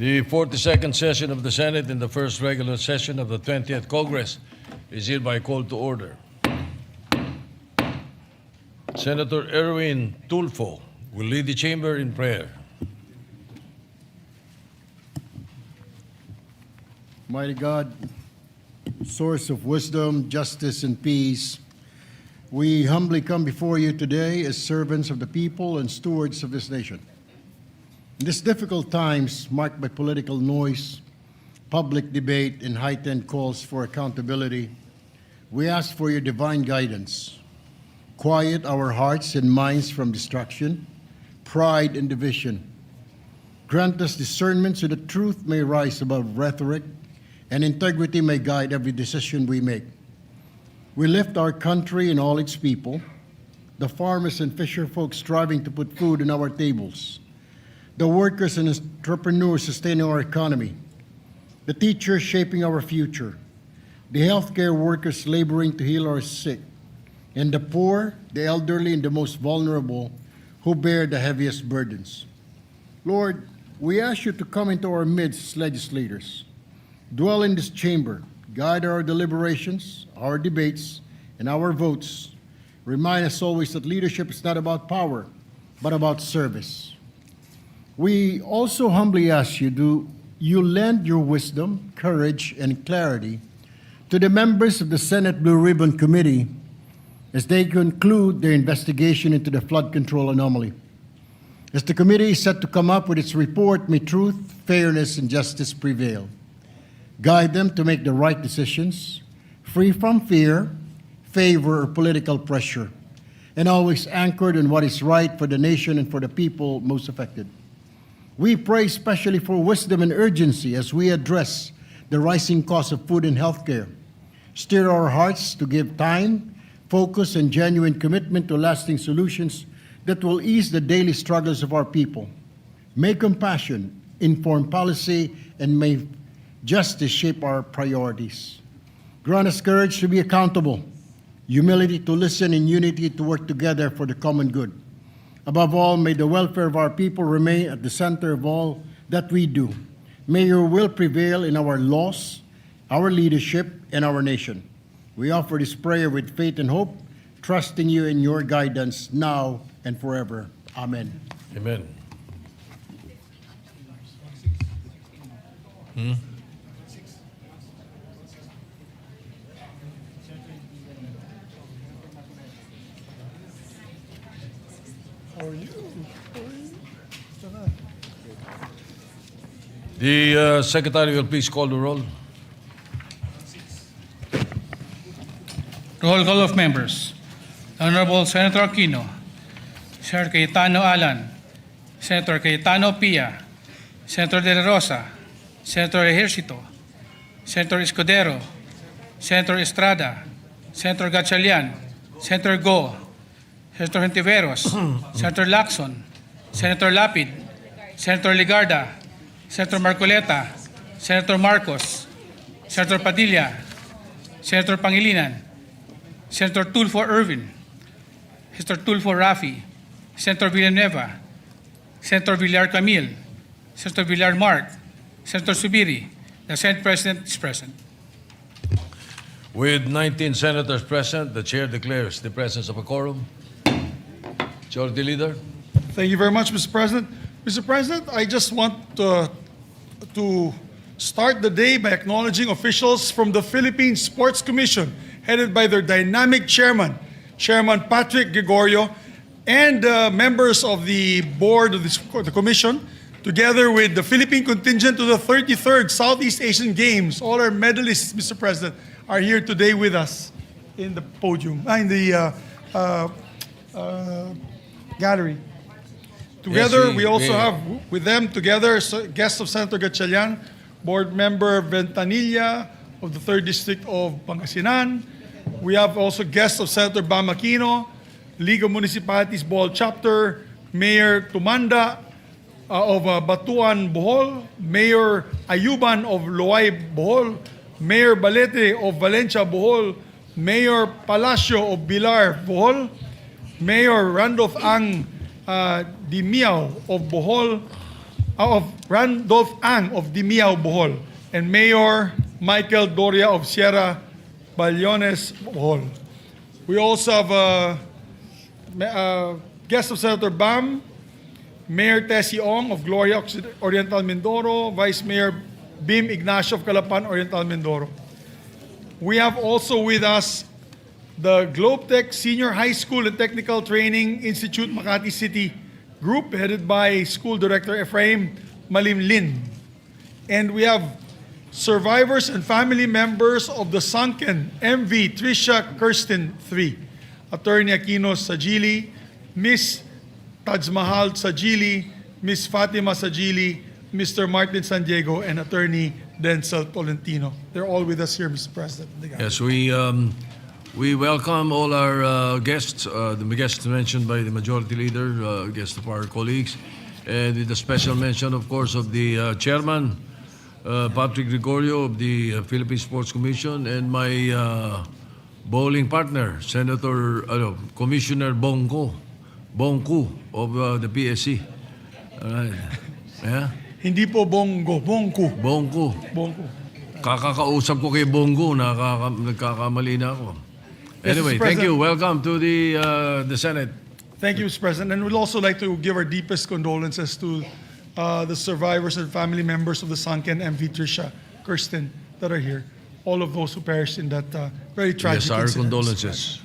The 42nd session of the Senate in the first regular session of the 20th Congress is hereby called to order. Senator Erwin Tulfo will lead the chamber in prayer. Mighty God, source of wisdom, justice, and peace, we humbly come before you today as servants of the people and stewards of this nation. In these difficult times marked by political noise, public debate, and heightened calls for accountability, we ask for your divine guidance. Quiet our hearts and minds from distraction, pride, and division. Grant us discernment so that truth may rise above rhetoric and integrity may guide every decision we make. We lift our country and all its people, the farmers and fisher folk striving to put food on our tables, the workers and entrepreneurs sustaining our economy, the teachers shaping our future, the healthcare workers laboring to heal our sick, and the poor, the elderly, and the most vulnerable who bear the heaviest burdens. Lord, we ask you to come into our midst as legislators. Dwell in this chamber, guide our deliberations, our debates, and our votes. Remind us always that leadership is not about power, but about service. We also humbly ask you, do you lend your wisdom, courage, and clarity to the members of the Senate Blue Ribbon Committee as they conclude their investigation into the flood control anomaly. As the committee is set to come up with its report, may truth, fairness, and justice prevail. Guide them to make the right decisions, free from fear, favor, or political pressure, and always anchored in what is right for the nation and for the people most affected. We pray especially for wisdom and urgency as we address the rising cost of food and healthcare. Stir our hearts to give time, focus, and genuine commitment to lasting solutions that will ease the daily struggles of our people. May compassion inform policy and may justice shape our priorities. Grant us courage to be accountable, humility to listen, and unity to work together for the common good. Above all, may the welfare of our people remain at the center of all that we do. May your will prevail in our laws, our leadership, and our nation. We offer this prayer with faith and hope, trusting you in your guidance now and forever. Amen. Amen. The secretary will please call the roll. Roll call of members. Honorable Senator Aquino, Senator Cayetano Alan, Senator Cayetano Pia, Senator De La Rosa, Senator Ejercito, Senator Escudero, Senator Estrada, Senator Gatchalian, Senator Go, Senator Hontiveros, Senator Lacson, Senator Lapid, Senator Ligarda, Senator Marcoleta, Senator Marcos, Senator Padilla, Senator Pangilinan, Senator Tulfo Erwin, Senator Tulfo Rafi, Senator Villanueva, Senator Villar Camille, Senator Villar Mark, Senator Zubiri. The Senate President is present. With 19 senators present, the chair declares the presence of a quorum. Majority Leader. Thank you very much, Mr. President. Mr. President, I just want to start the day by acknowledging officials from the Philippine Sports Commission, headed by their dynamic chairman, Chairman Patrick Gregorio, and members of the board of the commission, together with the Philippine contingent to the 33rd Southeast Asian Games. All our medalists, Mr. President, are here today with us in the podium, in the gallery. Together, Yes, we also have with them together guests of Senator Gatchalian, Board Member Ventanilla of the 3rd District of Pangasinan. We have also guests of Senator Bam Aquino, League of Municipalities Bohol Chapter, Mayor Tumanda of Batuan, Bohol, Mayor Ayuban of Loay, Bohol, Mayor Balete of Valencia, Bohol, Mayor Palacio of Bilar, Bohol, Mayor Randolph Ang Dimiao of Bohol, Randolph Ang of Dimiao, Bohol, and Mayor Michael Doria of Sierra Balyones, Bohol. We also have a guest of Senator Bam, Mayor Tessie Ong of Gloria Oriental Mindoro, Vice Mayor Bim Ignacio of Calapan, Oriental Mindoro. We have also with us the Globetech Senior High School and Technical Training Institute Makati City Group, headed by School Director Ephraim Malimlin. And we have survivors and family members of the sunken MV Trisha Kirsten 3, Attorney Aquino Sajili, Miss Tajmahal Sajili, Miss Fatima Sajili, Mr. Martin San Diego, and Attorney Denzel Tolentino. They're all with us here, Mr. President. Yes, we welcome all our guests, the guests mentioned by the Majority Leader, guests of our colleagues, and with a special mention, of course, of the Chairman, Patrick Gregorio of the Philippine Sports Commission, and my bowling partner, Commissioner Bongku of the PSC. All right. Yeah? Hindi po bongo, bongku. Bongku. Bongku. Kakakausap ko kay Bongo, nagkakamali na ako. Yes, Anyway, Mr. thank you. President. Welcome to the Senate. Thank you, Mr. President. And we'd also like to give our deepest condolences to the survivors and family members of the sunken MV Trisha Kirsten that are here. All of those who perished in that very tragic Yes, our incident. condolences.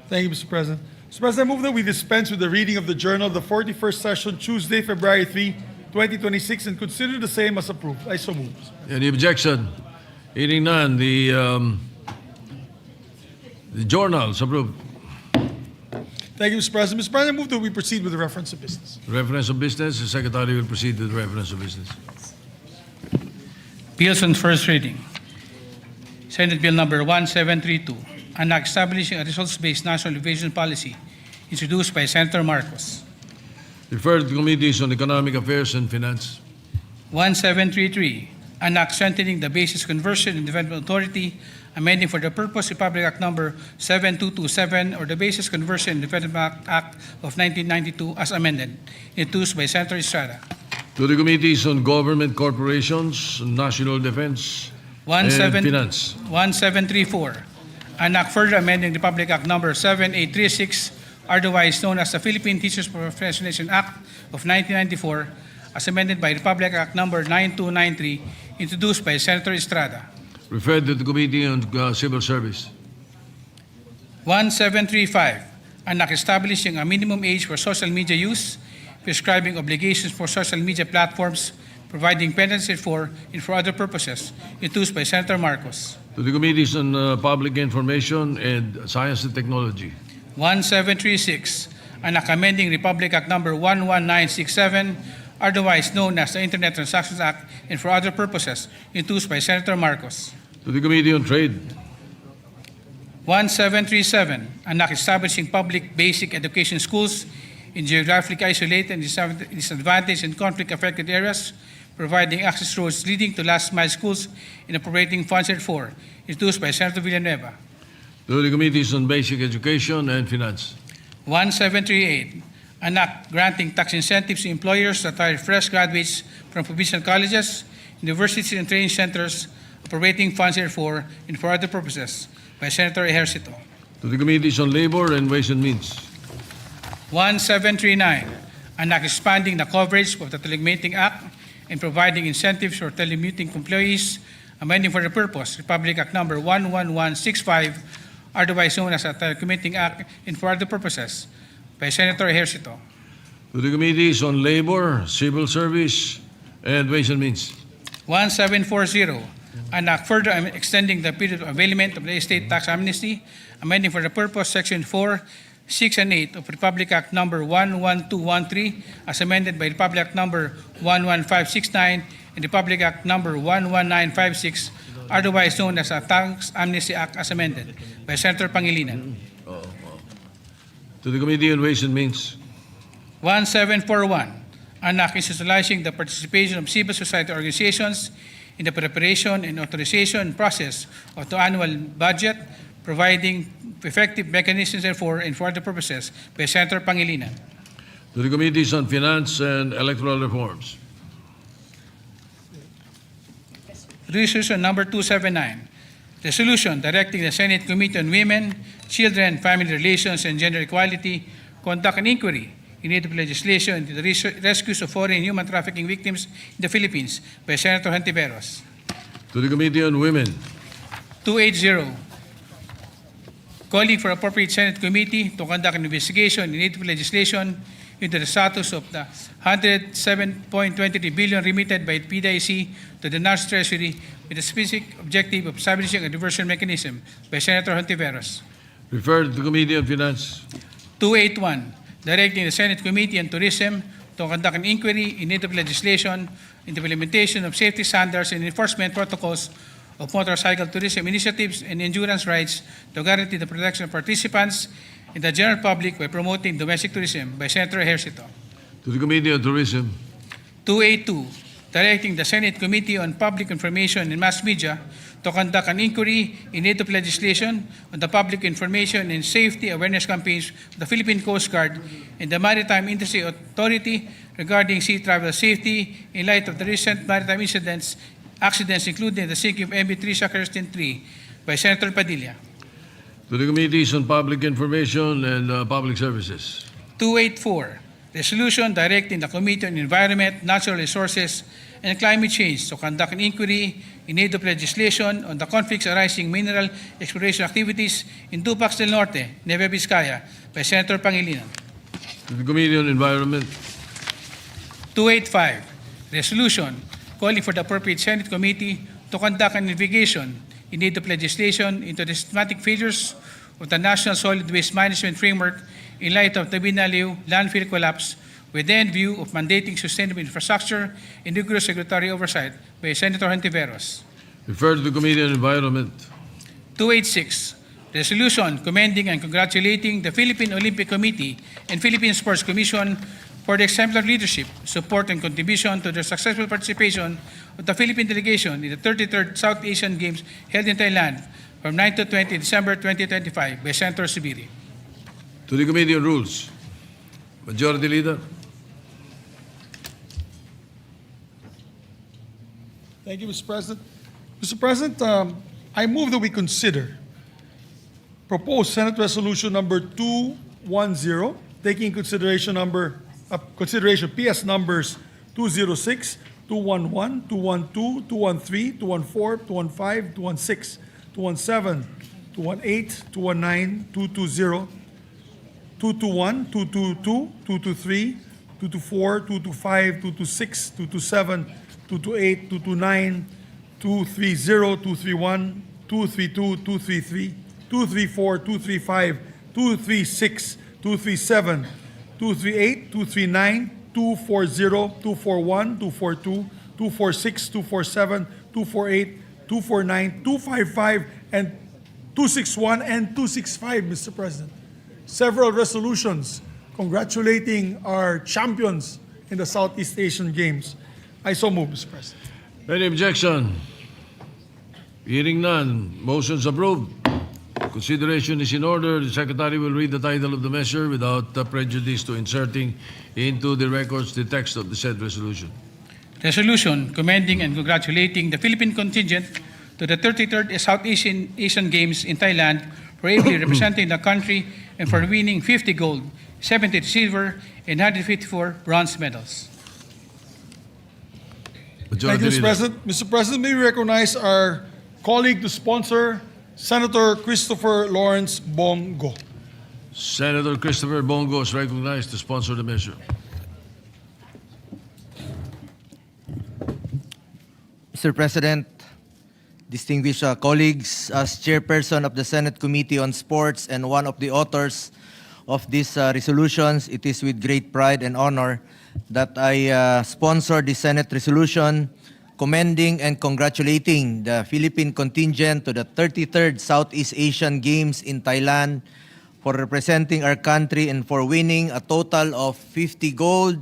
Thank you, Mr. President. Mr. President, I move that we dispense with the reading of the journal of the 41st session, Tuesday, February 3, 2026, and consider the same as approved. I so move. Any objection? Hearing none, the journals approved. Thank you, Mr. President. Mr. President, I move that we proceed with the reference of business. Reference of business, the Secretary will proceed with reference of business. Bills on first reading. Senate Bill number 1732, an act establishing a results-based national innovation policy, introduced by Senator Marcos. Referred to Committees on Economic Affairs and Finance. 1733, an act strengthening the Basis Conversion and Development Authority, amending for the purpose Republic Act number 7227 or the Basis Conversion and Development Act of 1992 as amended, introduced by Senator Estrada. To the Committees on Government Corporations, National Defense, and Finance. 1734, an act further amending Republic Act number 7836, otherwise known as the Philippine Teachers Professionalization Act of 1994, as amended by Republic Act number 9293, introduced by Senator Estrada. Referred to the Committee on Civil Service. 1735, an act establishing a minimum age for social media use, prescribing obligations for social media platforms, providing penalties for and for other purposes, introduced by Senator Marcos. To the Committees on Public Information and Science and Technology. 1736, an act amending Republic Act number 11967, otherwise known as the Internet Transactions Act, and for other purposes, introduced by Senator Marcos. To the Committee on Trade. 1737, an act establishing public basic education schools in geographically isolated and disadvantaged and conflict-affected areas, providing access roads leading to last-mile schools and appropriating funds therefor, introduced by Senator Villanueva. To the Committees on Basic Education and Finance. 1738, an act granting tax incentives to employers that hire fresh graduates from provincial colleges, universities, and training centers, appropriating funds therefor and for other purposes, by Senator Ejercito. To the Committees on Labor and Ways and Means. 1739, an act expanding the coverage of the Telecommuting Act and providing incentives for telecommuting employees, amending for the purpose Republic Act number 11165, otherwise known as the Telecommuting Act, and for other purposes, by Senator Ejercito. To the Committees on Labor, Civil Service, and Ways and Means. 1740, an act further extending the period of availment of the estate tax amnesty, amending for the purpose Section 4, 6, and 8 of Republic Act number 11213, as amended by Republic Act number 11569 and Republic Act number 11956, otherwise known as the Tax Amnesty Act as amended, by Senator Pangilinan. To the Committee on Ways and Means. 1741, an act institutionalizing the participation of civil society organizations in the preparation and authorization process of the annual budget, providing effective mechanisms therefore and for other purposes, by Senator Pangilinan. To the Committees on Finance and Electoral Reforms. Resolution number 279, resolution directing the Senate Committee on Women, Children, Family Relations, and Gender Equality conduct an inquiry in need of legislation into the rescues of foreign human trafficking victims in the Philippines by Senator Hontiveros. To the Committee on Women. 280, calling for appropriate Senate committee to conduct an investigation in need of legislation into the status of the 107.23 billion remitted by PDIC to the National Treasury with the specific objective of establishing a diversion mechanism by Senator Hontiveros. Referred to the Committee on Finance. 281, directing the Senate Committee on Tourism to conduct an inquiry in need of legislation in the implementation of safety standards and enforcement protocols of motorcycle tourism initiatives and endurance rides to guarantee the protection of participants in the general public by promoting domestic tourism by Senator Ejercito. To the Committee on Tourism. 282, directing the Senate Committee on Public Information and Mass Media to conduct an inquiry in need of legislation on the public information and safety awareness campaigns of the Philippine Coast Guard and the Maritime Industry Authority regarding sea travel safety in light of the recent maritime accidents including the sinking of MV3 Sacristan 3 by Senator Padilla. To the Committees on Public Information and Public Services. 284, resolution directing the Committee on Environment, Natural Resources, and Climate Change to conduct an inquiry in need of legislation on the conflicts arising mineral exploration activities in Dupax del Norte, Nueva Vizcaya, by Senator Pangilinan. To the Committee on Environment. 285, resolution calling for the appropriate Senate committee to conduct an investigation in need of legislation into the systematic failures of the National Solid Waste Management Framework in light of the Binaliw landfill collapse with the end view of mandating sustainable infrastructure and rigorous regulatory oversight by Senator Hontiveros. Referred to the Committee on Environment. 286, resolution commending and congratulating the Philippine Olympic Committee and Philippine Sports Commission for the exemplary leadership, support, and contribution to the successful participation of the Philippine delegation in the 33rd South Asian Games held in Thailand from 9 to 20 December 2025 by Senator Zubiri. To the Committee on Rules. Majority Leader. Thank you, Mr. President. Mr. President, I move that we consider proposed Senate Resolution number 210, taking consideration PS numbers 206, 211, 212, 213, 214, 215, 216, 217, 218, 219, 220, 221, 222, 223, 224, 225, 226, 227, 228, 229, 230, 231, 232, 233, 234, 235, 236, 237, 238, 239, 240, 241, 242, 246, 247, 248, 249, 255, and 261 and 265, Mr. President. Several resolutions congratulating our champions in the Southeast Asian Games. I so move, Mr. President. Any objection? Hearing none. Motion's approved. Consideration is in order. The Secretary will read the title of the measure without prejudice to inserting into the records the text of the said resolution. Resolution commending and congratulating the Philippine contingent to the 33rd South Asian Games in Thailand for ably representing the country and for winning 50 gold, 70 silver, and 154 bronze medals. Majority Thank you, Mr. Leader. President. Mr. President, may we recognize our colleague to sponsor, Senator Christopher Lawrence Bongo. Senator Christopher Bongo is recognized to sponsor the measure. Mr. President, distinguished colleagues, as chairperson of the Senate Committee on Sports and one of the authors of these resolutions, it is with great pride and honor that I sponsor the Senate resolution commending and congratulating the Philippine contingent to the 33rd Southeast Asian Games in Thailand for representing our country and for winning a total of 50 gold,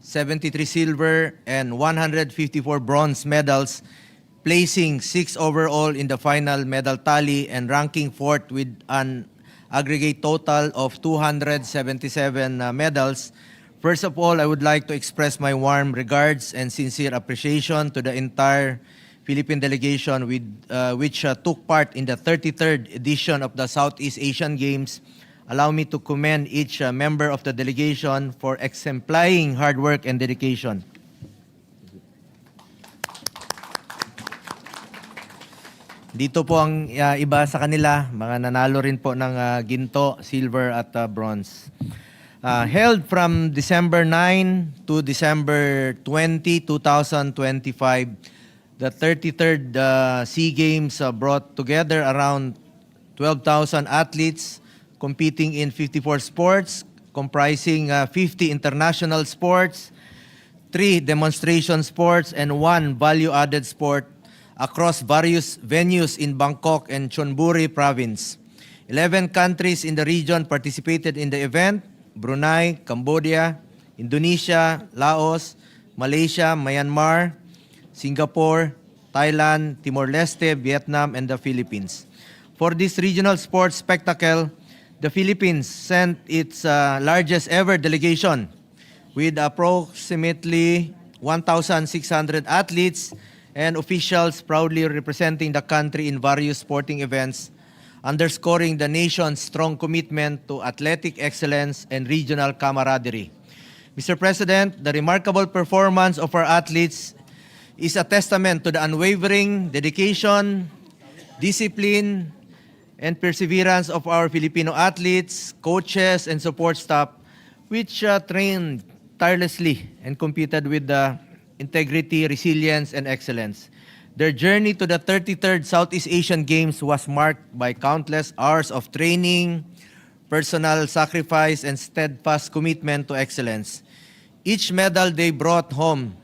73 silver, and 154 bronze medals, placing 6th overall in the final medal tally and ranking 4th with an aggregate total of 277 medals. First of all, I would like to express my warm regards and sincere appreciation to the entire Philippine delegation which took part in the 33rd edition of the Southeast Asian Games. Allow me to commend each member of the delegation for exemplifying hard work and dedication. Dito po ang iba sa kanila, mga nanalo rin po ng ginto, silver at bronze. Held from December 9 to December 20, 2025, the 33rd SEA Games brought together around 12,000 athletes competing in 54 sports, comprising 50 international sports, 3 demonstration sports, and 1 value-added sport across various venues in Bangkok and Chonburi province. 11 countries in the region participated in the event: Brunei, Cambodia, Indonesia, Laos, Malaysia, Myanmar, Singapore, Thailand, Timor-Leste, Vietnam, and the Philippines. For this regional sports spectacle, the Philippines sent its largest ever delegation with approximately 1,600 athletes and officials proudly representing the country in various sporting events, underscoring the nation's strong commitment to athletic excellence and regional camaraderie. Mr. President, the remarkable performance of our athletes is a testament to the unwavering dedication, discipline, and perseverance of our Filipino athletes, coaches, and support staff, which trained tirelessly and competed with integrity, resilience, and excellence. Their journey to the 33rd Southeast Asian Games was marked by countless hours of training, personal sacrifice, and steadfast commitment to excellence. Each medal they brought home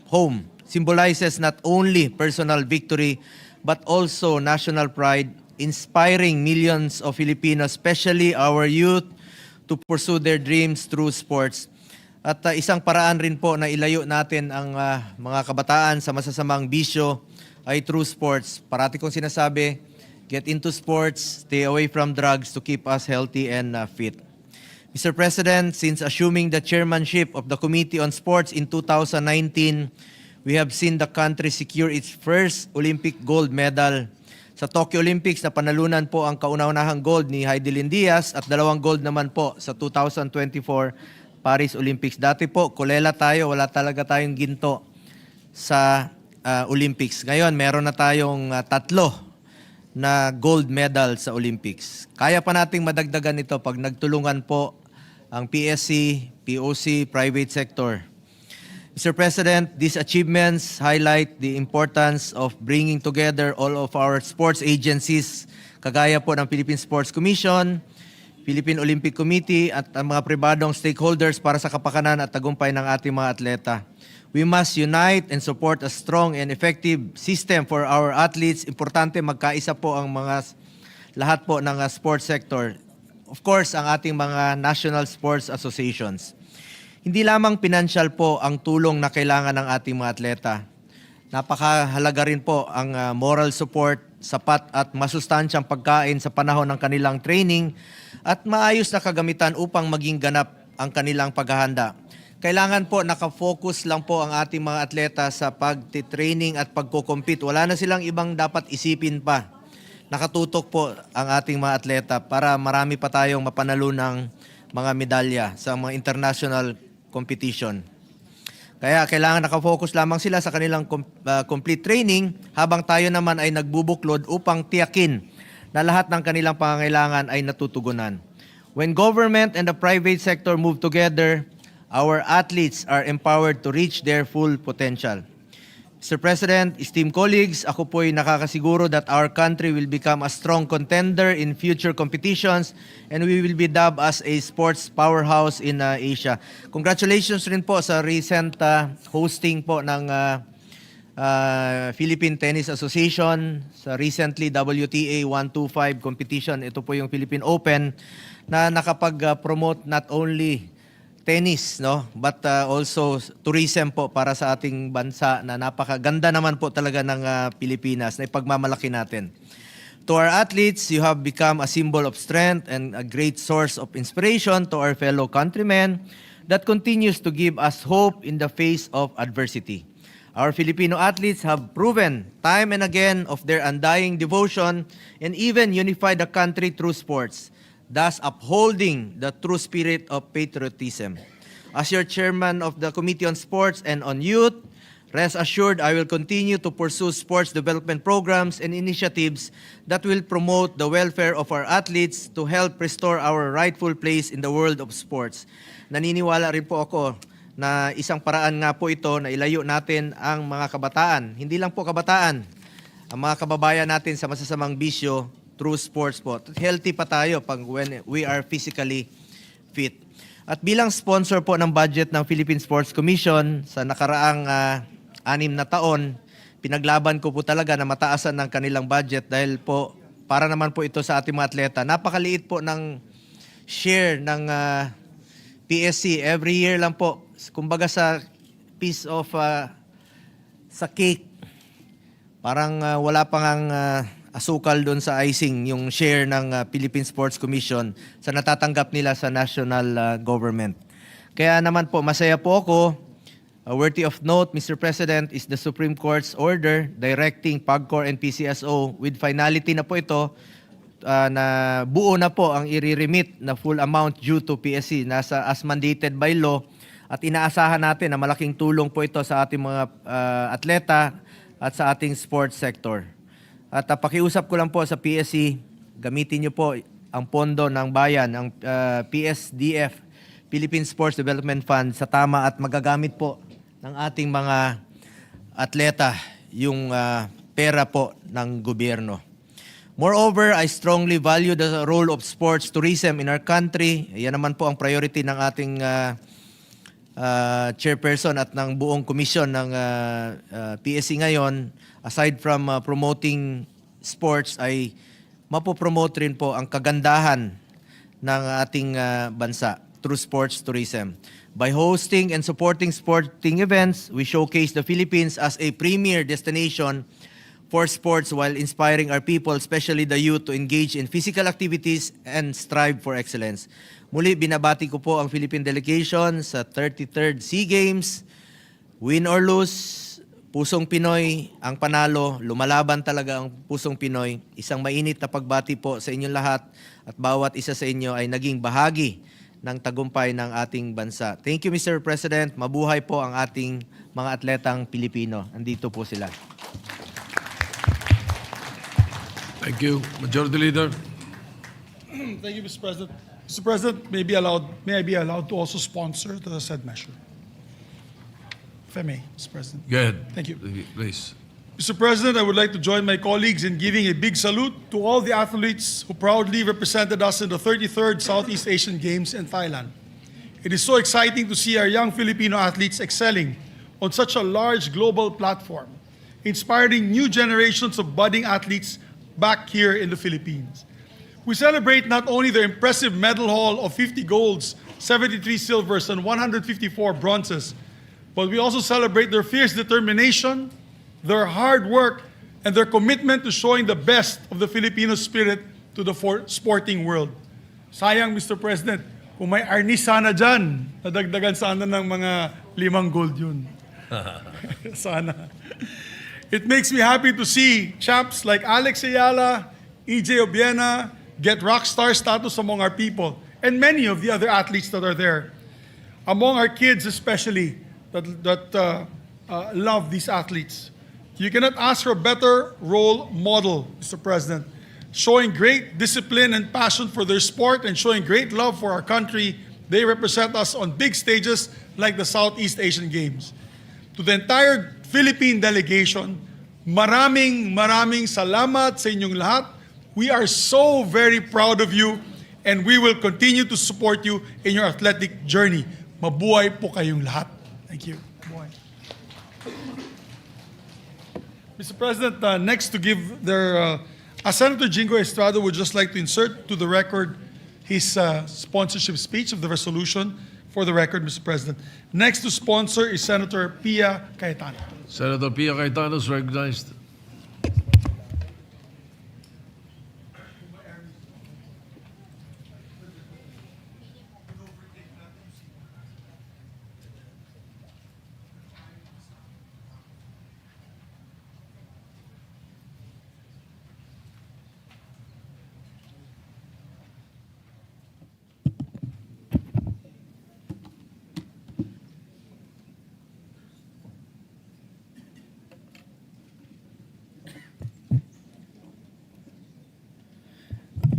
symbolizes not only personal victory but also national pride, inspiring millions of Filipinos, especially our youth, to pursue their dreams through sports. At isang paraan rin po na ilayo natin ang mga kabataan sa masasamang bisyo ay through sports. Parati kong sinasabi, get into sports, stay away from drugs to keep us healthy and fit. Mr. President, since assuming the chairmanship of the Committee on Sports in 2019, we have seen the country secure its first Olympic gold medal. Sa Tokyo Olympics, na panalunan po ang kauna-unahang gold ni Heidelin Diaz at 2 gold naman po sa 2024 Paris Olympics. Dati po, kulela tayo, wala talaga tayong ginto sa Olympics. Ngayon, meron na tayong 3 na gold medal sa Olympics. Kaya pa nating madagdagan ito pag nagtulungan po ang PSC, POC, private sector. Mr. President, these achievements highlight the importance of bringing together all of our sports agencies, kagaya po ng Philippine Sports Commission, Philippine Olympic Committee, at ang mga pribadong stakeholders para sa kapakanan at tagumpay ng ating mga atleta. We must unite and support a strong and effective system for our athletes. Importante magkaisa po ang lahat po ng sports sector. Of course, ang ating mga national sports associations. Hindi lamang financial po ang tulong na kailangan ng ating mga atleta. Napakahalaga rin po ang moral support, sapat at masustansyang pagkain sa panahon ng kanilang training at maayos na kagamitan upang maging ganap ang kanilang paghahanda. Kailangan po nakafocus lang po ang ating mga atleta sa pag-training at pagko-compete. Wala na silang ibang dapat isipin pa. Nakatutok po ang ating mga atleta para marami pa tayong mapanalo ng mga medalya sa mga international competition. Kaya kailangan nakafocus lamang sila sa kanilang complete training habang tayo naman ay nagbubuklod upang tiyakin na lahat ng kanilang pangangailangan ay natutugunan. When government and the private sector move together, our athletes are empowered to reach their full potential. Mr. President, esteemed colleagues, ako po'y nakakasiguro that our country will become a strong contender in future competitions and we will be dubbed as a sports powerhouse in Asia. Congratulations rin po sa recent hosting po ng Philippine Tennis Association sa recently WTA 125 competition. Ito po yung Philippine Open na nakapag-promote not only tennis, no, but also tourism po para sa ating bansa na napakaganda naman po talaga ng Pilipinas na ipagmamalaki natin. To our athletes, you have become a symbol of strength and a great source of inspiration to our fellow countrymen that continues to give us hope in the face of adversity. Our Filipino athletes have proven time and again of their undying devotion and even unified the country through sports, thus upholding the true spirit of patriotism. As your chairman of the Committee on Sports and on Youth, rest assured I will continue to pursue sports development programs and initiatives that will promote the welfare of our athletes to help restore our rightful place in the world of sports. Naniniwala rin po ako na isang paraan nga po ito na ilayo natin ang mga kabataan. Hindi lang po kabataan, ang mga kababayan natin sa masasamang bisyo through sports po. Healthy pa tayo pag when we are physically fit. At bilang sponsor po ng budget ng Philippine Sports Commission sa nakaraang 6 na taon, pinaglaban ko po talaga na mataasan ng kanilang budget dahil po para naman po ito sa ating mga atleta. Napakaliit po ng share ng PSC. Every year lang po, kumbaga sa piece of sa cake, parang wala pang asukal doon sa icing yung share ng Philippine Sports Commission sa natatanggap nila sa national government. Kaya naman po, masaya po ako. Worthy of note, Mr. President, is the Supreme Court's order directing PAGCOR and PCSO with finality na po ito na buo na po ang i-remit na full amount due to PSC nasa as mandated by law. At inaasahan natin na malaking tulong po ito sa ating mga atleta at sa ating sports sector. At pakiusap ko lang po sa PSC, gamitin niyo po ang pondo ng bayan, ang PSDF, Philippine Sports Development Fund, sa tama at magagamit po ng ating mga atleta yung pera po ng gobyerno. Moreover, I strongly value the role of sports tourism in our country. Yan naman po ang priority ng ating chairperson at ng buong komisyon ng PSC ngayon. Aside from promoting sports, ay mapopromote rin po ang kagandahan ng ating bansa through sports tourism. By hosting and supporting sporting events, we showcase the Philippines as a premier destination for sports while inspiring our people, especially the youth, to engage in physical activities and strive for excellence. Muli, binabati ko po ang Philippine delegation sa 33rd SEA Games. Win or lose, pusong Pinoy ang panalo. Lumalaban talaga ang pusong Pinoy. Isang mainit na pagbati po sa inyong lahat at bawat isa sa inyo ay naging bahagi ng tagumpay ng ating bansa. Thank you, Mr. President. Mabuhay po ang ating mga atletang Pilipino. Andito po sila. Thank you. Majority Leader. Thank you, Mr. President. Mr. President, may I be allowed to also sponsor the said measure? If I may, Mr. President. Go ahead. Thank you. Please. Mr. President, I would like to join my colleagues in giving a big salute to all the athletes who proudly represented us in the 33rd Southeast Asian Games in Thailand. It is so exciting to see our young Filipino athletes excelling on such a large global platform, inspiring new generations of budding athletes back here in the Philippines. We celebrate not only their impressive medal haul of 50 golds, 73 silvers, and 154 bronzes, but we also celebrate their fierce determination, their hard work, and their commitment to showing the best of the Filipino spirit to the sporting world. Sayang, Mr. President, kung may arnis sana dyan, nadagdagan sana ng mga 5 gold yun. Sana. It makes me happy to see champs like Alex Ayala, EJ Obiena get rock star status among our people, and many of the other athletes that are there. Among our kids especially, that love these athletes. You cannot ask for a better role model, Mr. President, showing great discipline and passion for their sport and showing great love for our country. They represent us on big stages like the Southeast Asian Games. To the entire Philippine delegation, maraming salamat sa inyong lahat. We are so very proud of you and we will continue to support you in your athletic journey. Mabuhay po kayong lahat. Thank you. Mabuhay. Mr. President, next to give their, Senator Jinggoy Estrada would just like to insert to the record his sponsorship speech of the resolution for the record, Mr. President. Next to sponsor is Senator Pia Cayetano. Senator Pia Cayetano is recognized.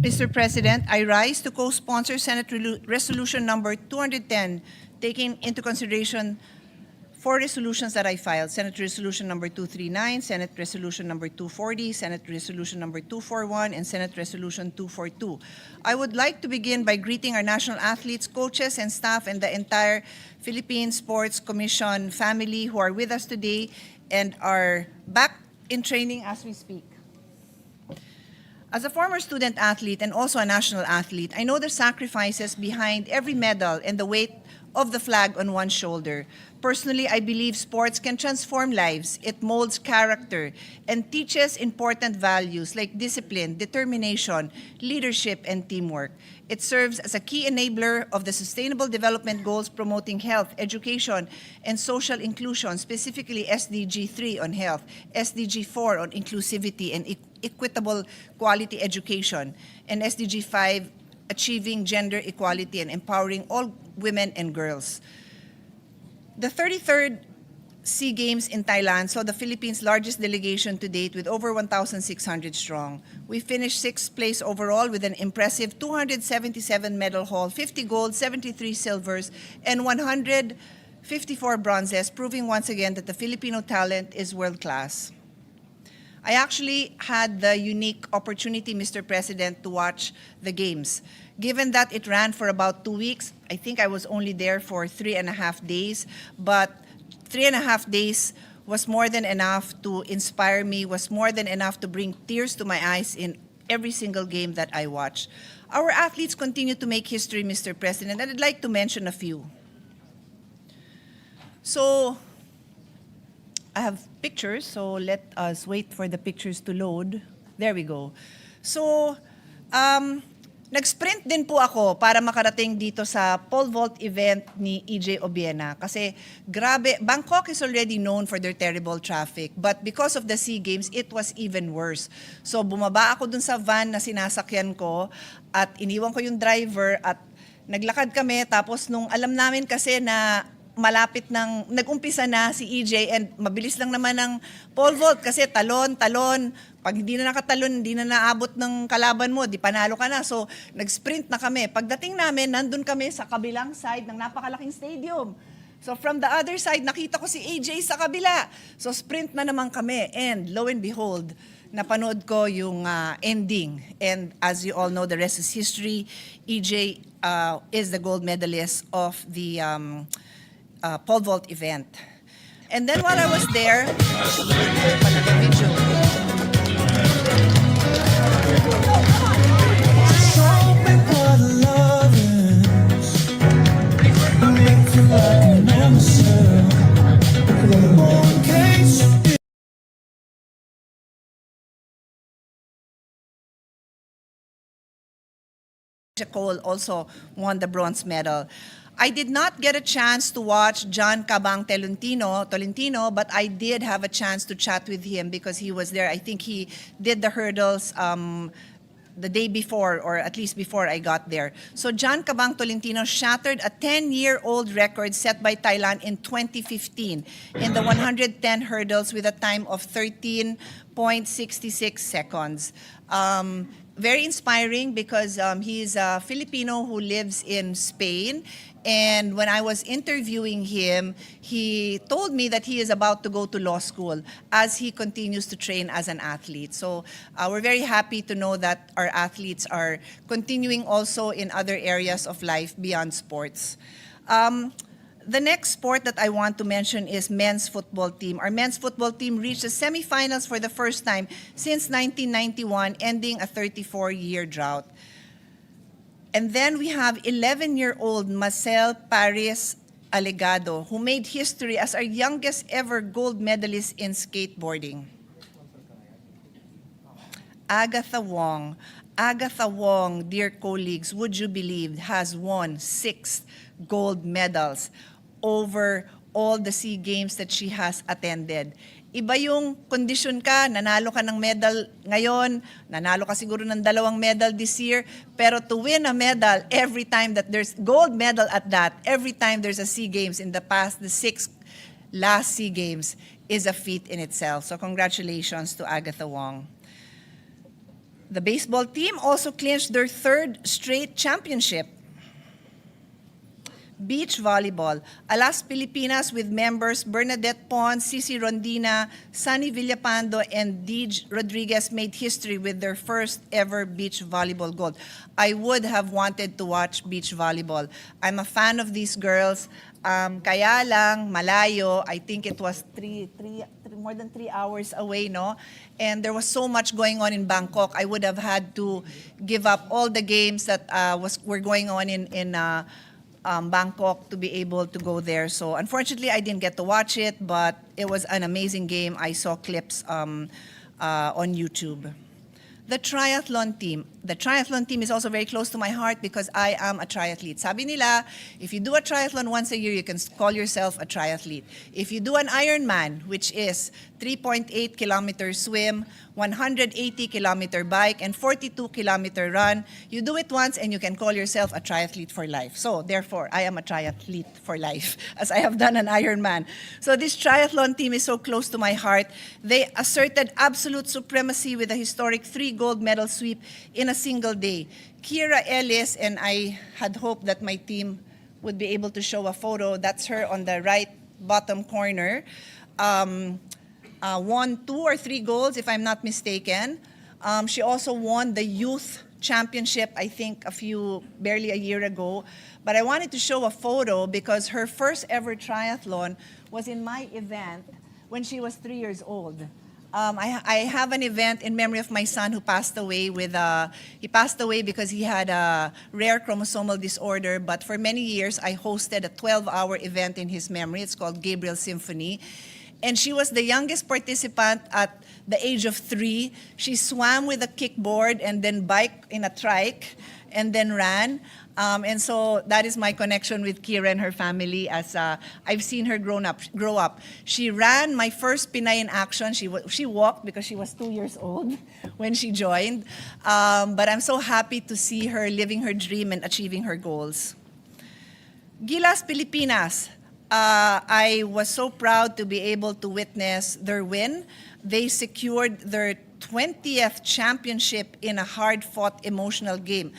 Mr. President, I rise to co-sponsor Senate Resolution number 210, taking into consideration 4 resolutions that I filed: Senate Resolution number 239, Senate Resolution number 240, Senate Resolution number 241, and Senate Resolution 242. I would like to begin by greeting our national athletes, coaches, and staff, and the entire Philippine Sports Commission family who are with us today and are back in training as we speak. As a former student athlete and also a national athlete, I know the sacrifices behind every medal and the weight of the flag on one's shoulder. Personally, I believe sports can transform lives. It molds character and teaches important values like discipline, determination, leadership, and teamwork. It serves as a key enabler of the Sustainable Development Goals promoting health, education, and social inclusion, specifically SDG 3 on health, SDG 4 on inclusivity and equitable quality education, and SDG 5 achieving gender equality and empowering all women and girls. The 33rd SEA Games in Thailand saw the Philippines' largest delegation to date with over 1,600 strong. We finished 6th place overall with an impressive 277 medal haul, 50 gold, 73 silvers, and 154 bronzes, proving once again that the Filipino talent is world-class. I actually had the unique opportunity, Mr. President, to watch the games. Given that it ran for about 2 weeks, I think I was only there for 3.5 days, but 3.5 days was more than enough to inspire me, was more than enough to bring tears to my eyes in every single game that I watched. Our athletes continue to make history, Mr. President, and I'd like to mention a few. So, I have pictures, so let us wait for the pictures to load. There we go. So, nag-sprint din po ako para makarating dito sa pole vault event ni EJ Obiena. Kasi grabe, Bangkok is already known for their terrible traffic. But because of the SEA Games, it was even worse. So bumaba ako dun sa van na sinasakyan ko at iniwan ko yung driver at naglakad kami. Tapos nung alam namin kasi na malapit nang nag-umpisa na si EJ and mabilis lang naman ang pole vault kasi talon. Pag hindi na nakatalon, hindi na naabot ng kalaban mo, di panalo ka na. So, nag-sprint na kami. Pagdating namin, nandun kami sa kabilang side ng napakalaking stadium. So, from the other side, nakita ko si EJ sa kabila. So, sprint na naman kami. And lo and behold, napanood ko yung ending. And as you all know, the rest is history. EJ is the gold medalist of the pole vault event. And then while I was there, video. Cole also won the bronze medal. I did not get a chance to watch John Cabang Tolentino, but I did have a chance to chat with him because he was there. I think he did the hurdles the day before, or at least before I got there. So John Cabang Tolentino shattered a 10-year-old record set by Thailand in 2015 in the 110 hurdles with a time of 13.66 seconds. Very inspiring because he's a Filipino who lives in Spain. And when I was interviewing him, he told me that he is about to go to law school as he continues to train as an athlete. So we're very happy to know that our athletes are continuing also in other areas of life beyond sports. The next sport that I want to mention is men's football team. Our men's football team reached the semifinals for the first time since 1991, ending a 34-year drought. And then we have 11-year-old Marcel Paris Alegado, who made history as our youngest ever gold medalist in skateboarding. Agatha Wong, dear colleagues, would you believe, has won 6 gold medals over all the SEA Games that she has attended. Iba yung kondisyon ka, nanalo ka ng medal ngayon, nanalo ka siguro ng 2 medal this year, pero to win a medal every time that there's gold medal at that, every time there's a SEA Games in the past, the 6 last SEA Games is a feat in itself. So congratulations to Agatha Wong. The baseball team also clinched their third straight championship. Beach volleyball. Alas Pilipinas with members Bernadette Pons, Cici Rondina, Sunny Villapando, and Deej Rodriguez made history with their first ever beach volleyball gold. I would have wanted to watch beach volleyball. I'm a fan of these girls. Kaya lang, malayo. I think it was more than 3 hours away, no? And there was so much going on in Bangkok. I would have had to give up all the games that were going on in Bangkok to be able to go there. So unfortunately, I didn't get to watch it, but it was an amazing game. I saw clips on YouTube. The triathlon team. The triathlon team is also very close to my heart because I am a triathlete. Sabi nila, if you do a triathlon once a year, you can call yourself a triathlete. If you do an Ironman, which is 3.8 kilometer swim, 180 kilometer bike, and 42 kilometer run, you do it once and you can call yourself a triathlete for life. So therefore, I am a triathlete for life as I have done an Ironman. So this triathlon team is so close to my heart. They asserted absolute supremacy with a historic 3 gold medal sweep in a single day. Kira Ellis, and I had hoped that my team would be able to show a photo. That's her on the right bottom corner. Won 2 or 3 golds, if I'm not mistaken. She also won the youth championship, I think, barely a year ago. But I wanted to show a photo because her first ever triathlon was in my event when she was 3 years old. I have an event in memory of my son who passed away he passed away because he had a rare chromosomal disorder, but for many years I hosted a 12-hour event in his memory. It's called Gabriel Symphony. And she was the youngest participant at the age of 3. She swam with a kickboard and then bike in a trike and then ran. And so that is my connection with Kira and her family as I've seen her grow up. She ran my first Pinay in Action. She walked because she was 2 years old when she joined. But I'm so happy to see her living her dream and achieving her goals. Gilas Pilipinas. I was so proud to be able to witness their win. They secured their 20th championship in a hard-fought, emotional game.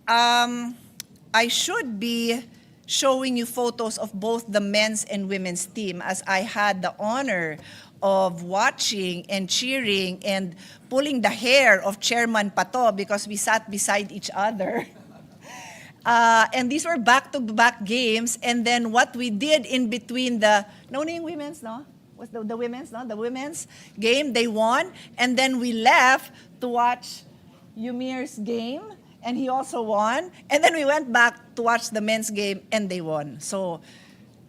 I should be showing you photos of both the men's and women's team as I had the honor of watching and cheering and pulling the hair of Chairman Pato because we sat beside each other. And these were back-to-back games. And then what we did in between the women's, no? Was the women's, no? The women's game, they won. And then we left to watch Yumir's game, and he also won. And then we went back to watch the men's game, and they won. So,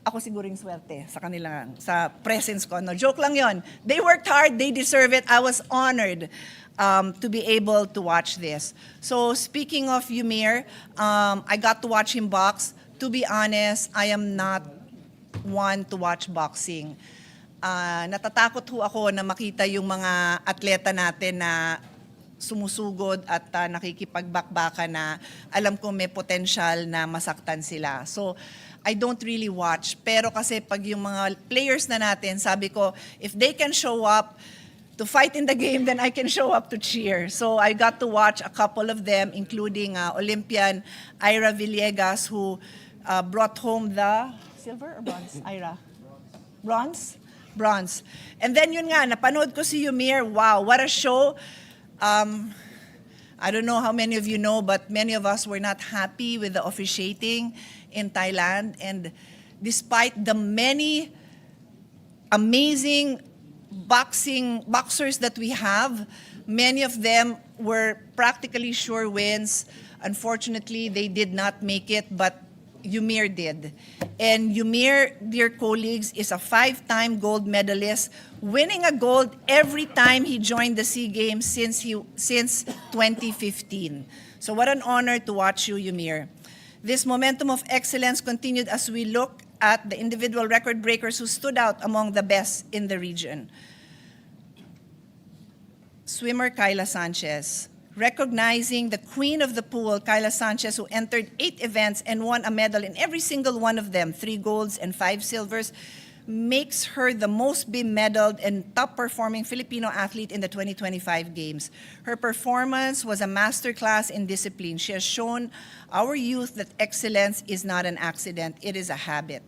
ako siguring swerte sa presence ko. No, joke lang yon. They worked hard, they deserve it. I was honored to be able to watch this. So speaking of Yumir, I got to watch him box. To be honest, I am not one to watch boxing. Natatakot ho ako na makita yung mga atleta natin na sumusugod at nakikipagbakbaka na alam ko may potential na masaktan sila. So, I don't really watch. Pero kasi pag yung mga players na natin, sabi ko, if they can show up to fight in the game, then I can show up to cheer. So I got to watch a couple of them, including Olympian Ira Villegas, who brought home the silver or bronze? Ira? Bronze? Bronze. And then yun nga, napanood ko si Yumir. Wow, what a show. I don't know how many of you know, but many of us were not happy with the officiating in Thailand. And despite the many amazing boxers that we have, many of them were practically sure wins. Unfortunately, they did not make it, but Yumir did. And Yumir, dear colleagues, is a 5-time gold medalist, winning a gold every time he joined the SEA Games since 2015. So what an honor to watch you, Yumir. This momentum of excellence continued as we look at the individual record breakers who stood out among the best in the region. Swimmer Kyla Sanchez. Recognizing the queen of the pool, Kyla Sanchez, who entered 8 events and won a medal in every single one of them, 3 golds and 5 silvers, makes her the most bemedaled and top-performing Filipino athlete in the 2025 Games. Her performance was a masterclass in discipline. She has shown our youth that excellence is not an accident, it is a habit.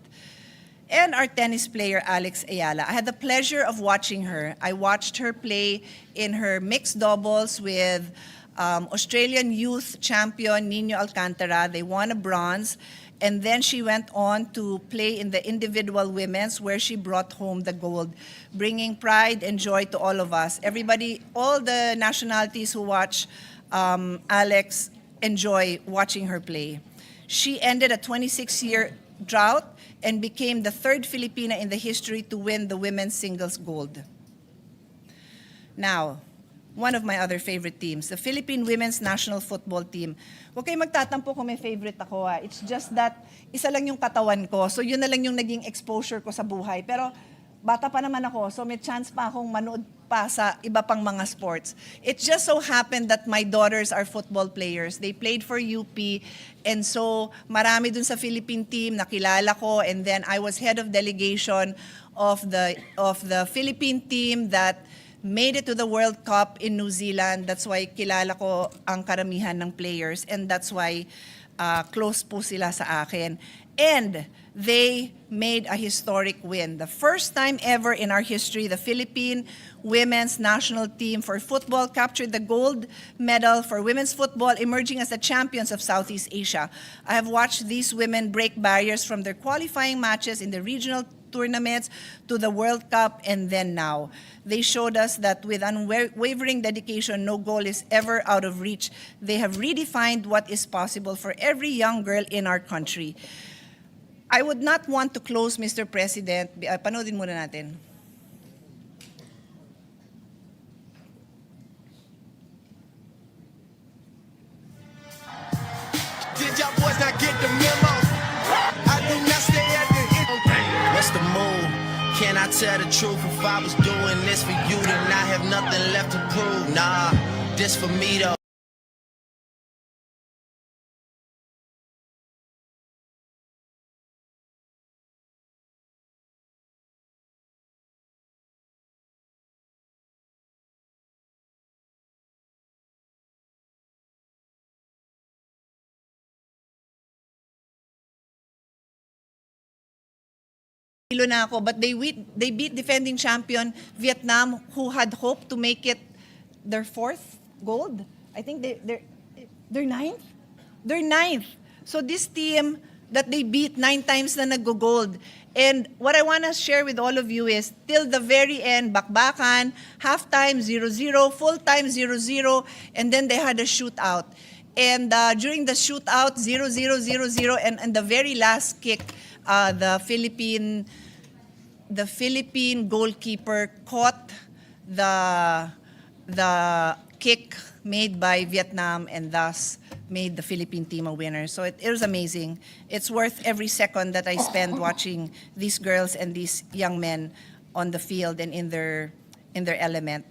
And our tennis player, Alex Ayala. I had the pleasure of watching her. I watched her play in her mixed doubles with Australian youth champion Nino Alcantara. They won a bronze. And then she went on to play in the individual women's where she brought home the gold, bringing pride and joy to all of us. Everybody, all the nationalities who watch Alex enjoy watching her play. She ended a 26-year drought and became the third Filipina in the history to win the women's singles gold. Now, one of my other favorite teams, the Philippine Women's National Football Team. Huwag kayong magtatampo kung may favorite ako. It's just that isa lang yung katawan ko. So yun na lang yung naging exposure ko sa buhay. Pero bata pa naman ako, so may chance pa akong manood pa sa iba pang mga sports. It just so happened that my daughters are football players. They played for UP. And so marami dun sa Philippine team nakilala ko. And then I was head of delegation of the Philippine team that made it to the World Cup in New Zealand. That's why kilala ko ang karamihan ng players. And that's why close po sila sa akin. And they made a historic win. The first time ever in our history, the Philippine women's national team for football captured the gold medal for women's football, emerging as the champions of Southeast Asia. I have watched these women break barriers from their qualifying matches in the regional tournaments to the World Cup, and then now. They showed us that with unwavering dedication, no goal is ever out of reach. They have redefined what is possible for every young girl in our country. I would not want to close, Mr. President. Panoodin muna natin. Did y'all boys not get the memo? I do not stay at the end. What's the move? Can I tell the truth? If I was doing this for you, then I have nothing left to prove. Nah, this for me though. Na ako, but they beat defending champion Vietnam, who had hoped to make it their fourth gold. I think they're ninth. They're ninth. So this team that they beat 9 times na nag-gold. And what I want to share with all of you is till the very end, bakbakan, halftime 0-0, full time 0-0, and then they had a shootout. And during the shootout 0-0, 0-0, and the very last kick, the Philippine goalkeeper caught the kick made by Vietnam and thus made the Philippine team a winner. So it was amazing. It's worth every second that I spend watching these girls and these young men on the field and in their element.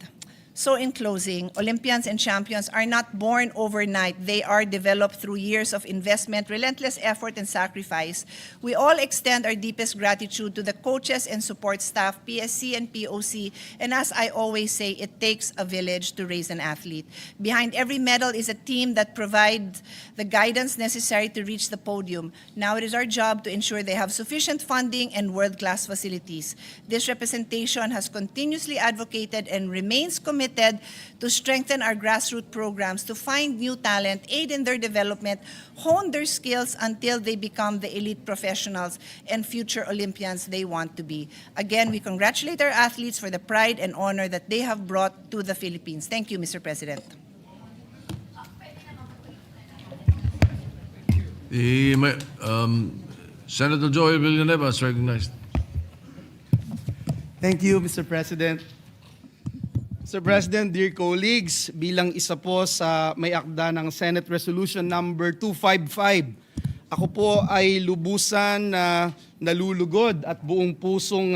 So in closing, Olympians and champions are not born overnight. They are developed through years of investment, relentless effort, and sacrifice. We all extend our deepest gratitude to the coaches and support staff, PSC and POC, and as I always say, it takes a village to raise an athlete. Behind every medal is a team that provides the guidance necessary to reach the podium. Now it is our job to ensure they have sufficient funding and world-class facilities. This representation has continuously advocated and remains committed to strengthen our grassroots programs, to find new talent, aid in their development, hone their skills until they become the elite professionals and future Olympians they want to be. Again, we congratulate our athletes for the pride and honor that they have brought to the Philippines. Thank you, Mr. President. Senator Joel Villanueva is recognized. Thank you, Mr. President. Mr. President, dear colleagues, bilang isa po sa may akda ng Senate Resolution number 255, ako po ay lubusan na nalulugod at buong pusong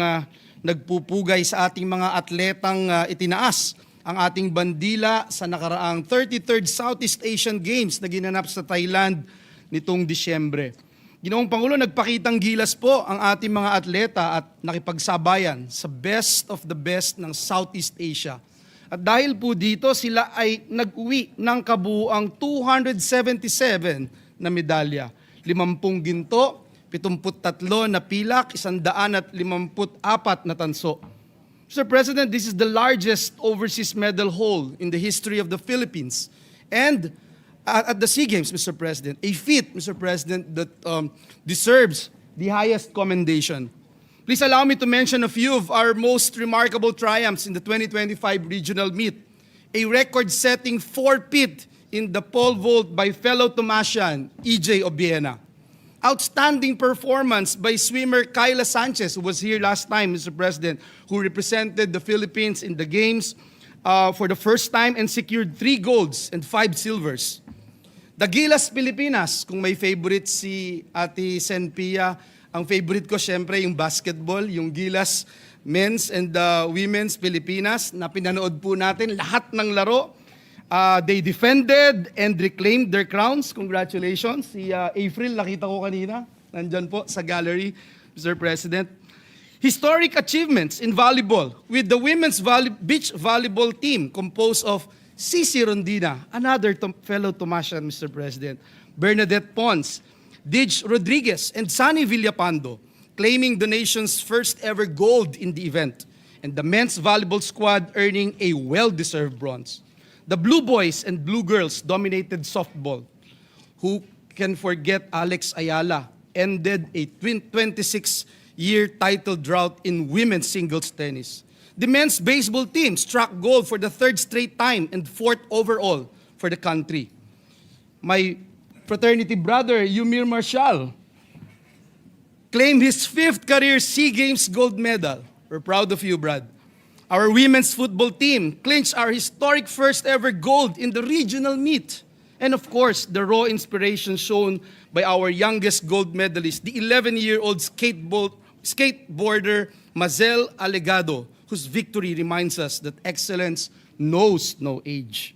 nagpupugay sa ating mga atletang itinaas ang ating bandila sa nakaraang 33rd Southeast Asian Games na ginanap sa Thailand nitong Disyembre. Ginoong Pangulo, nagpakitang gilas po ang ating mga atleta at nakipagsabayan sa best of the best ng Southeast Asia. At dahil po dito, sila ay nag-uwi ng kabuuang 277 na medalya. 50 ginto, 73 na pilak, 154 na tanso. Mr. President, this is the largest overseas medal haul in the history of the Philippines. And at the SEA Games, Mr. President, a feat, Mr. President, that deserves the highest commendation. Please allow me to mention a few of our most remarkable triumphs in the 2025 regional meet. A record-setting 4-peat in the pole vault by fellow Tomasian, EJ Obiena. Outstanding performance by swimmer Kyla Sanchez, who was here last time, Mr. President, who represented the Philippines in the Games for the first time and secured 3 golds and 5 silvers. The Gilas Pilipinas, kung may favorite si Ate Senpia, ang favorite ko syempre yung basketball, yung Gilas Men's and Women's Pilipinas na pinanood po natin lahat ng laro. They defended and reclaimed their crowns. Congratulations. Si April, nakita ko kanina, nandyan po sa gallery, Mr. President. Historic achievements in volleyball with the women's beach volleyball team composed of Cici Rondina, another fellow Tomasian, Mr. President, Bernadette Pons, Dij Rodriguez, and Sunny Villapando, claiming the nation's first ever gold in the event, and the men's volleyball squad earning a well-deserved bronze. The Blue Boys and Blue Girls dominated softball. Who can forget Alex Ayala ended a 26-year title drought in women's singles tennis. The men's baseball team struck gold for the 3rd straight time and 4th overall for the country. My fraternity brother, Yumir Marshall, claimed his 5th career SEA Games gold medal. We're proud of you, Brad. Our women's football team clinched our historic first ever gold in the regional meet. And of course, the raw inspiration shown by our youngest gold medalist, the 11-year-old skateboarder Mazel Alegado, whose victory reminds us that excellence knows no age.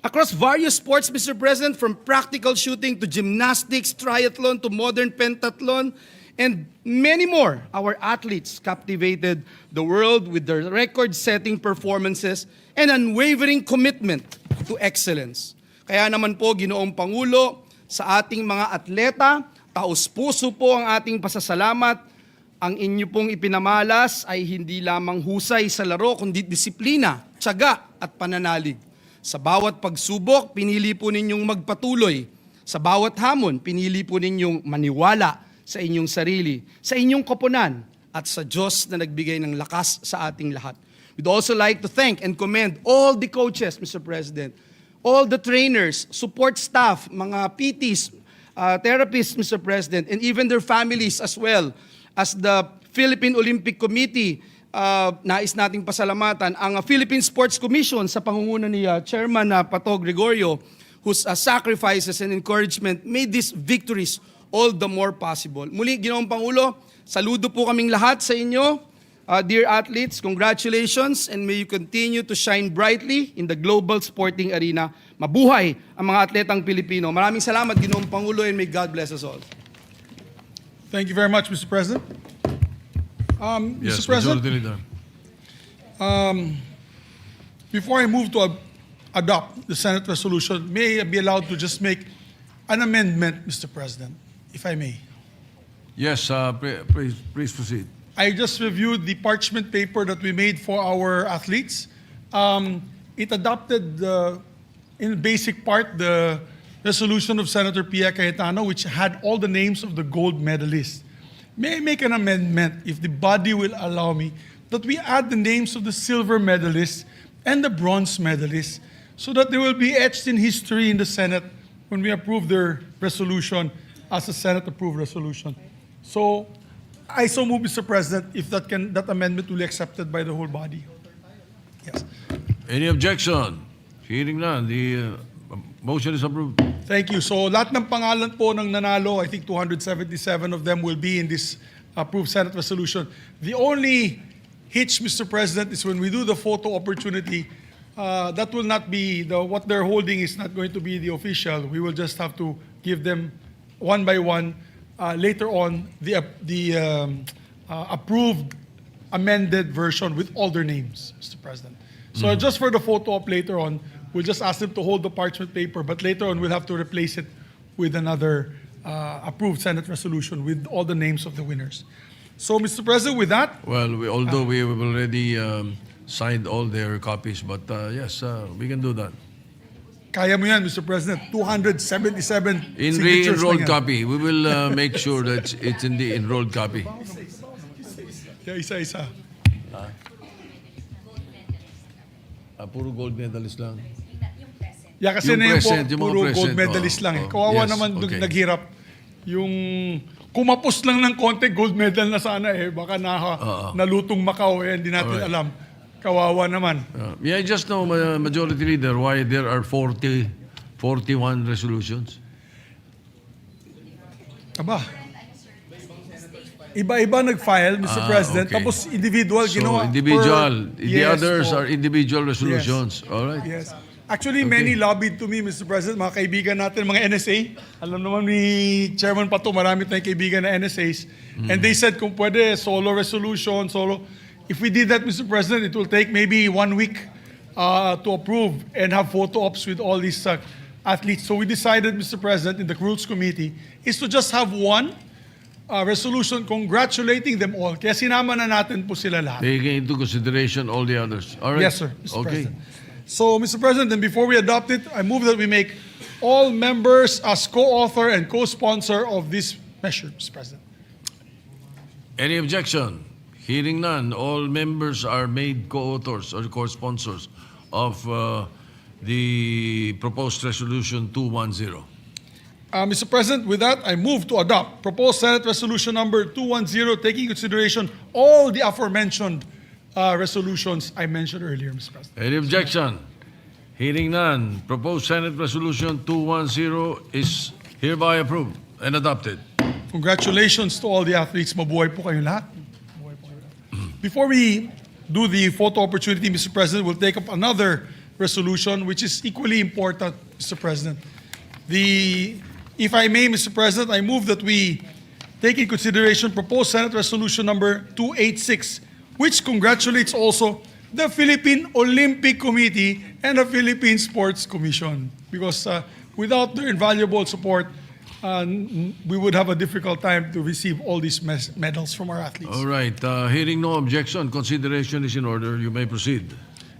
Across various sports, Mr. President, from practical shooting to gymnastics, triathlon to modern pentathlon, and many more, our athletes captivated the world with their record-setting performances and unwavering commitment to excellence. Kaya naman po, Ginoong Pangulo, sa ating mga atleta, taos-puso po ang ating pasasalamat. Ang inyo pong ipinamalas ay hindi lamang husay sa laro, kundi disiplina, tiyaga at pananalig. Sa bawat pagsubok, pinili po ninyong magpatuloy. Sa bawat hamon, pinili po ninyong maniwala sa inyong sarili, sa inyong koponan, at sa Diyos na nagbigay ng lakas sa ating lahat. We'd also like to thank and commend all the coaches, Mr. President, all the trainers, support staff, mga PTs, therapists, Mr. President, and even their families as well. As the Philippine Olympic Committee, nais nating pasalamatan ang Philippine Sports Commission sa pangunguna ni Chairman Pato Gregorio, whose sacrifices and encouragement made these victories all the more possible. Muli, Ginoong Pangulo, saludo po kaming lahat sa inyo. Dear athletes, congratulations and may you continue to shine brightly in the global sporting arena. Mabuhay ang mga atletang Pilipino. Maraming salamat, Ginoong Pangulo, and may God bless us all. Thank you very much, Mr. President. Yes, Mr. President, Majority Leader. before I move to adopt the Senate resolution, may I be allowed to just make an amendment, Mr. President, if I may? Yes, please proceed. I just reviewed the parchment paper that we made for our athletes. It adopted, in basic part, the resolution of Senator Pia Cayetano, which had all the names of the gold medalists. May I make an amendment, if the body will allow me, that we add the names of the silver medalists and the bronze medalists so that they will be etched in history in the Senate when we approve their resolution as a Senate-approved resolution. So, I so move, Mr. President, if that amendment will be accepted by the whole body. Yes. Any objection? Hearing none, the motion is approved. Thank you. So lahat ng pangalan po ng nanalo, I think 277 of them will be in this approved Senate resolution. The only hitch, Mr. President, is when we do the photo opportunity, that will not be, what they're holding is not going to be the official. We will just have to give them one by one later on the approved amended version with all their names, Mr. President. So just for the photo op later on, we'll just ask them to hold the parchment paper, but later on we'll have to replace it with another approved Senate resolution with all the names of the winners. So, Mr. President, with that, Well, although we have already signed all their copies, but yes, we can do that. kaya mo yan, Mr. President, 277 In the signatures lang enrolled yan. copy, we will make sure that it's in the enrolled copy. Yeah, isa-isa. Puro gold medalist lang. Yeah, kasi Yung na yun po, present, yung mga puro present, gold medalist lang eh. oh, Kawawa yes, naman okay. naghirap. Yung kumapos lang ng konti, gold medal na sana eh. Baka nalutong Macau eh, hindi natin Alright. alam. Kawawa naman. Yeah, I just know, Majority Leader, why there are 41 resolutions. Aba. Iba-iba nag-file, Mr. President, okay. tapos individual So, ginawa. individual. The Yes, others po. are individual resolutions. All right. Yes. Actually, many lobbied to me, Mr. President, mga kaibigan natin, mga NSA. Alam naman ni Chairman Pato, marami tayong kaibigan na NSAs. And they said, kung pwede, solo resolution, solo. If we did that, Mr. President, it will take maybe 1 week to approve and have photo ops with all these athletes. So we decided, Mr. President, in the Rules Committee, is to just have one resolution congratulating them all. Kaya sinama na natin po sila lahat. Taking into consideration all the others. All right. Yes, sir, Mr. Okay. President. So, Mr. President, then before we adopt it, I move that we make all members as co-author and co-sponsor of this measure, Mr. President. Any objection? Hearing none, all members are made co-authors or co-sponsors of the proposed resolution 210. Mr. President, with that, I move to adopt proposed Senate Resolution number 210, taking into consideration all the aforementioned resolutions I mentioned earlier, Mr. President. Any objection? Hearing none, proposed Senate resolution 210 is hereby approved and adopted. Congratulations to all the athletes. Mabuhay po kayo lahat. Mabuhay po kayo lahat. Before we do the photo opportunity, Mr. President, we'll take up another resolution which is equally important, Mr. President. If I may, Mr. President, I move that we take in consideration proposed Senate Resolution number 286, which congratulates also the Philippine Olympic Committee and the Philippine Sports Commission. Because without their invaluable support, we would have a difficult time to receive all these medals from our athletes. All right. Hearing no objection, consideration is in order. You may proceed.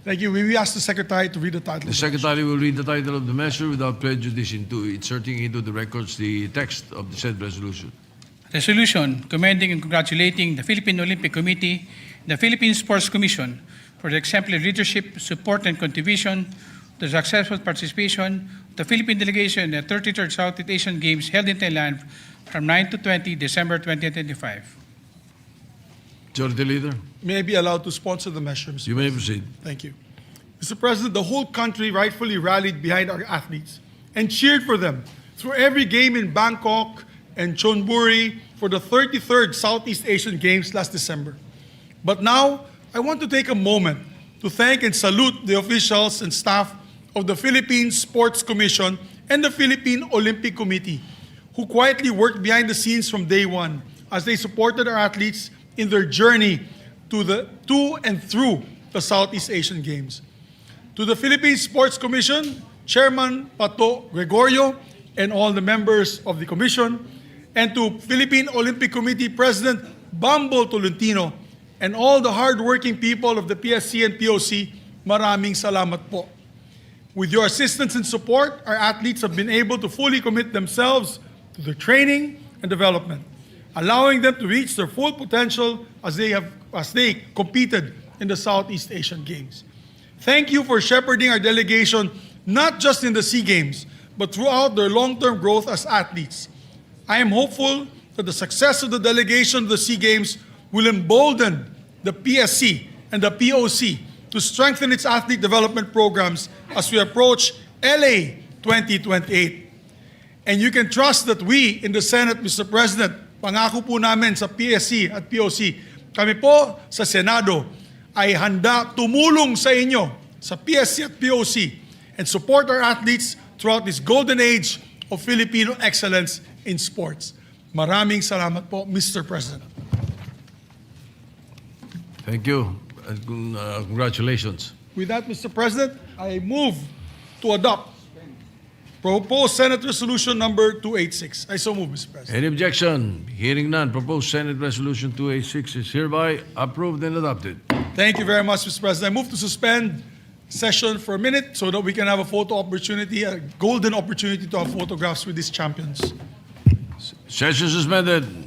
Thank you. We ask the Secretary to read the title. The Secretary will read the title of the measure without prejudice into inserting into the records the text of the said resolution. Resolution commending and congratulating the Philippine Olympic Committee, the Philippine Sports Commission for the exemplary leadership, support, and contribution to the successful participation of the Philippine delegation in the 33rd Southeast Asian Games held in Thailand from 9 to 20 December 2025. Majority Leader, May I be allowed to sponsor the measure, Mr. you may proceed. Thank you. Mr. President, the whole country rightfully rallied behind our athletes and cheered for them through every game in Bangkok and Chonburi for the 33rd Southeast Asian Games last December. But now, I want to take a moment to thank and salute the officials and staff of the Philippine Sports Commission and the Philippine Olympic Committee, who quietly worked behind the scenes from day one as they supported our athletes in their journey to and through the Southeast Asian Games. To the Philippine Sports Commission, Chairman Pato Gregorio, and all the members of the Commission, and to Philippine Olympic Committee President Bambo Tolentino, and all the hardworking people of the PSC and POC, maraming salamat po. With your assistance and support, our athletes have been able to fully commit themselves to their training and development, allowing them to reach their full potential as they competed in the Southeast Asian Games. Thank you for shepherding our delegation not just in the SEA Games, but throughout their long-term growth as athletes. I am hopeful that the success of the delegation to the SEA Games will embolden the PSC and the POC to strengthen its athlete development programs as we approach LA 2028. And you can trust that we in the Senate, Mr. President, pangako po namin sa PSC at POC, kami po sa Senado ay handa tumulong sa inyo sa PSC at POC and support our athletes throughout this golden age of Filipino excellence in sports. Maraming salamat po, Mr. President. Thank you. And congratulations. With that, Mr. President, I move to adopt proposed Senate Resolution number 286. I so move, Mr. President. Any objection? Hearing none, proposed Senate Resolution 286 is hereby approved and adopted. Thank you very much, Mr. President. I move to suspend session for a minute so that we can have a photo opportunity, a golden opportunity to have photographs with these champions. Session suspended.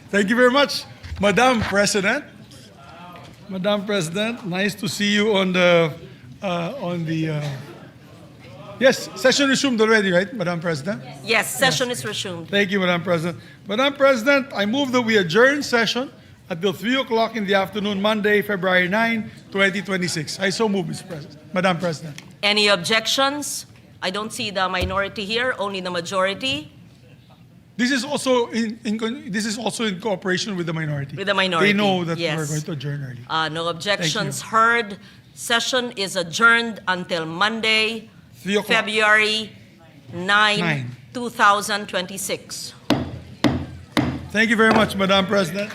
Thank you very much, Madam President. Madam President, nice to see you on the. Yes, session resumed already, right, Madam President? Yes, session is resumed. Thank you, Madam President. Madam President, I move that we adjourn session until 3 o'clock in the afternoon, Monday, February 9, 2026. I so move, Mr. President. Madam President. Any objections? I don't see the minority here, only the majority. This is also in cooperation with the minority. With the minority, They know that yes. we're going to adjourn early. No objections heard. Session is adjourned until Monday, 3 o'clock. February 9, 9. 2026. Thank you very much, Madam President.